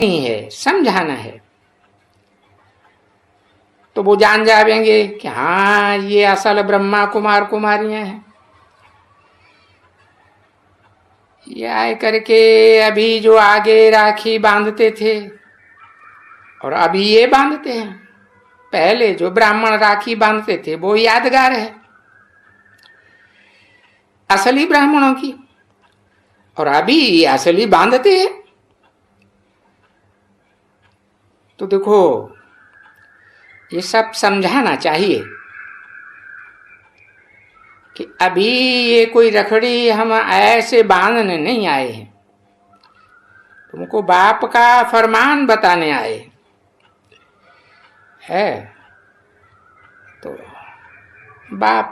नहीं है, समझाना है। तो वो जान जाएंगे कि हाँ ये असल ब्रह्मा कुमार कुमारियां हैं। ये आए करके अभी जो आगे राखी बांधते थे और अभी ये बांधते हैं, पहले जो ब्राह्मण राखी बांधते थे वो यादगार है असली ब्राह्मणों की, और अभी ये असली बांधते हैं। तो देखो ये सब समझाना चाहिए कि अभी ये कोई रखड़ी हम ऐसे बांधने नहीं आए हैं, तुमको बाप का फरमान बताने आए है। तो बाप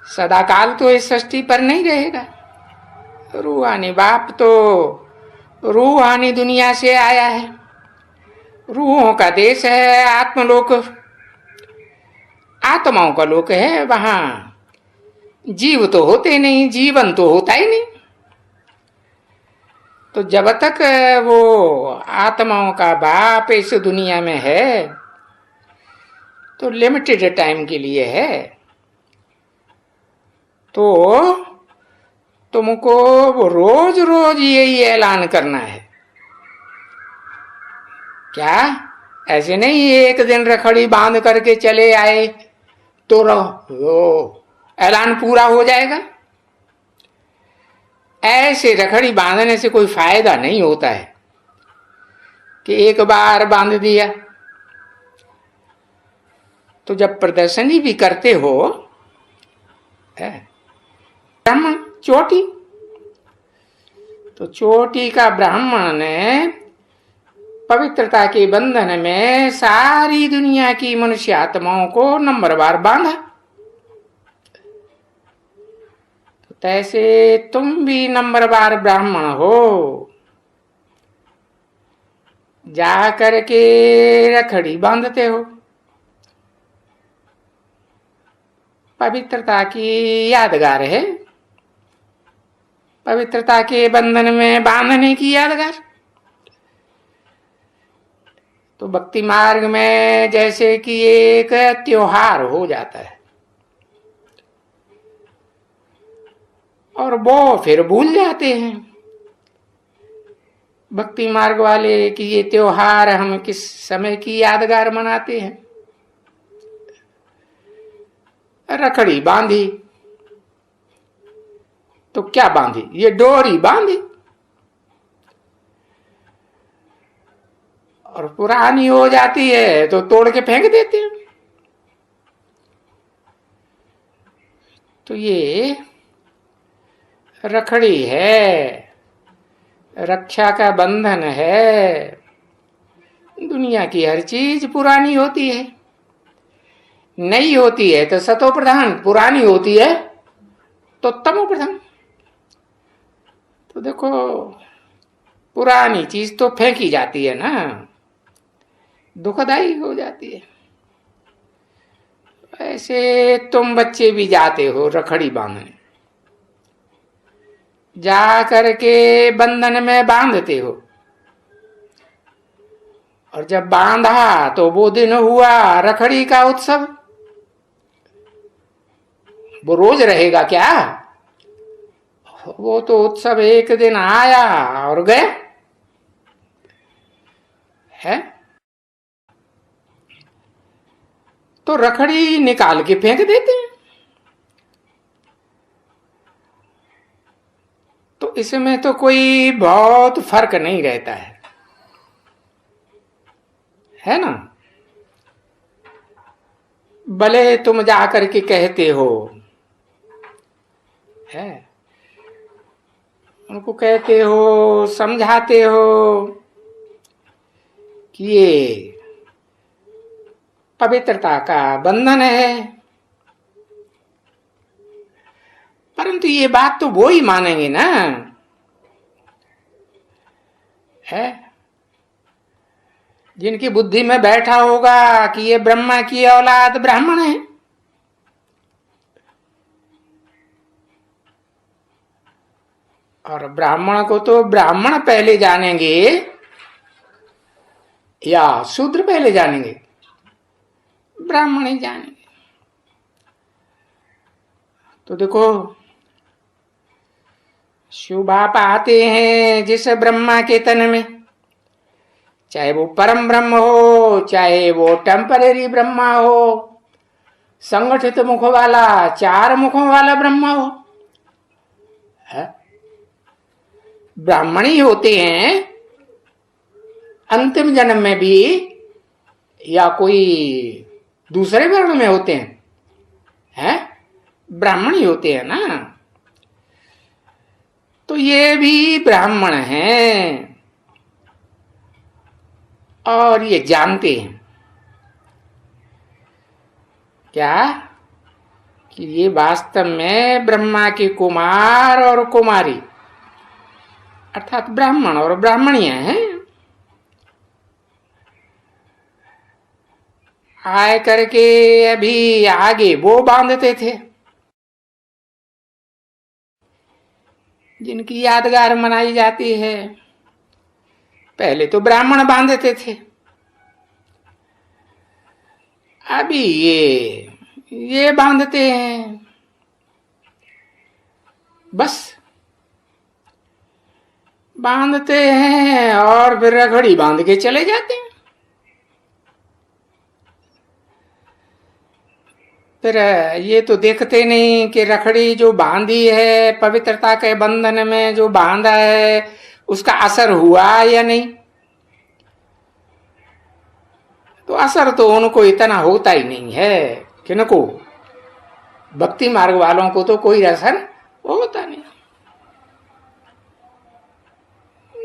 सदाकाल तो इस सृष्टि पर नहीं रहेगा। रूहानी बाप तो रूहानी दुनिया से आया है, रूहों का देश है, आत्मलोक आत्माओं का लोक है। वहां जीव तो होते नहीं, जीवन तो होता ही नहीं। तो जब तक वो आत्माओं का बाप इस दुनिया में है तो लिमिटेड टाइम के लिए है। तो तुमको रोज रोज यही ऐलान करना है। क्या ऐसे नहीं एक दिन रखड़ी बांध करके चले आए तो ऐलान पूरा हो जाएगा? ऐसे रखड़ी बांधने से कोई फायदा नहीं होता है कि एक बार बांध दिया। तो जब प्रदर्शनी भी करते हो, ब्राह्मण चोटी, तो चोटी का ब्राह्मण ने पवित्रता के बंधन में सारी दुनिया की मनुष्य आत्माओं को नंबरवार बांधा। तो तैसे तुम भी नंबरवार ब्राह्मण हो, जा करके रखड़ी बांधते हो, पवित्रता की यादगार है, पवित्रता के बंधन में बांधने की यादगार। तो भक्ति मार्ग में जैसे कि एक त्योहार हो जाता है और वो फिर भूल जाते हैं भक्ति मार्ग वाले कि ये त्योहार हम किस समय की यादगार मनाते हैं। रखड़ी बांधी तो क्या बांधी, ये डोरी बांधी और पुरानी हो जाती है तो तोड़ के फेंक देते हैं। तो ये रखड़ी है, रक्षा का बंधन है। दुनिया की हर चीज पुरानी होती है, नई होती है तो सतो प्रधान, पुरानी होती है तो तमो प्रधान। तो देखो पुरानी चीज तो फेंकी जाती है ना, दुखदाई हो जाती है। ऐसे तुम बच्चे भी जाते हो रखड़ी बांधने, जा करके बंधन में बांधते हो, और जब बांधा तो वो दिन हुआ रखड़ी का उत्सव। वो रोज रहेगा क्या? वो तो उत्सव एक दिन आया और गया है। तो रखड़ी निकाल के फेंक देते हैं। तो इसमें तो कोई बहुत फर्क नहीं रहता है ना। भले तुम जाकर के कहते हो, है उनको कहते हो, समझाते हो कि ये पवित्रता का बंधन है, परंतु ये बात तो वो ही मानेंगे ना, है जिनकी बुद्धि में बैठा होगा कि ये ब्रह्मा की औलाद ब्राह्मण है। और ब्राह्मण को तो ब्राह्मण पहले जानेंगे या शूद्र पहले जानेंगे? ब्राह्मण ही जानेंगे। तो देखो, शिव बाप आते हैं जिस ब्रह्मा के तन में, चाहे वो परम ब्रह्म हो, चाहे वो टेम्परेरी ब्रह्मा हो, संगठित मुख वाला, 4 मुखों वाला ब्रह्मा हो, ब्राह्मण ही होते हैं अंतिम जन्म में भी, या कोई दूसरे वर्ण में होते हैं? ब्राह्मण ही होते हैं ना। तो ये भी ब्राह्मण हैं और ये जानते हैं क्या कि ये वास्तव में ब्रह्मा के कुमार और कुमारी अर्थात ब्राह्मण और ब्राह्मणियां हैं। आए करके अभी आगे वो बांधते थे जिनकी यादगार मनाई जाती है। पहले तो ब्राह्मण बांधते थे, अभी ये बांधते हैं। बस बांधते हैं और फिर रखड़ी बांध के चले जाते हैं। फिर ये तो देखते नहीं कि रखड़ी जो बांधी है, पवित्रता के बंधन में जो बांधा है, उसका असर हुआ या नहीं। तो असर तो उनको इतना होता ही नहीं है, किनको भक्ति मार्ग वालों को तो कोई असर होता नहीं।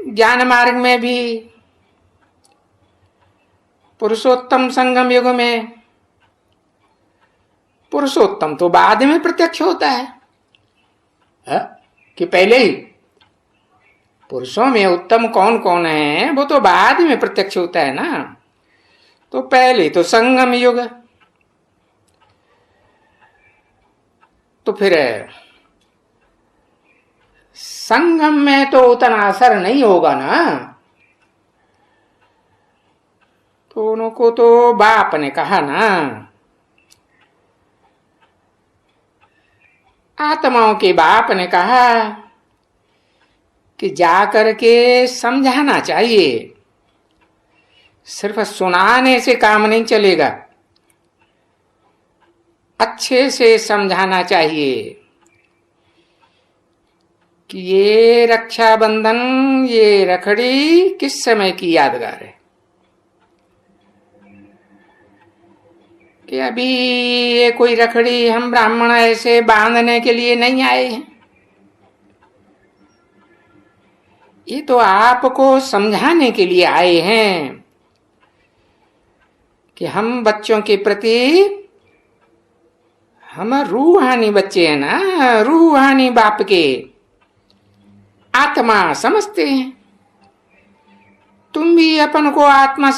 ज्ञान मार्ग में भी पुरुषोत्तम संगम युग में पुरुषोत्तम तो बाद में प्रत्यक्ष होता है, कि पहले ही? पुरुषों में उत्तम कौन कौन है वो तो बाद में प्रत्यक्ष होता है ना। तो पहले तो संगम युग, तो फिर संगम में तो उतना असर नहीं होगा ना। तो उनको तो बाप ने कहा ना, आत्माओं के बाप ने कहा कि जाकर के समझाना चाहिए, सिर्फ सुनाने से काम नहीं चलेगा, अच्छे से समझाना चाहिए कि ये रक्षाबंधन, ये रखड़ी किस समय की यादगार है। कि अभी ये कोई रखड़ी हम ब्राह्मण ऐसे बांधने के लिए नहीं आए हैं, ये तो आपको समझाने के लिए आए हैं कि हम बच्चों के प्रति, हम रूहानी बच्चे हैं ना, रूहानी बाप के आत्मा समझते हैं। तुम भी अपन को आत्मा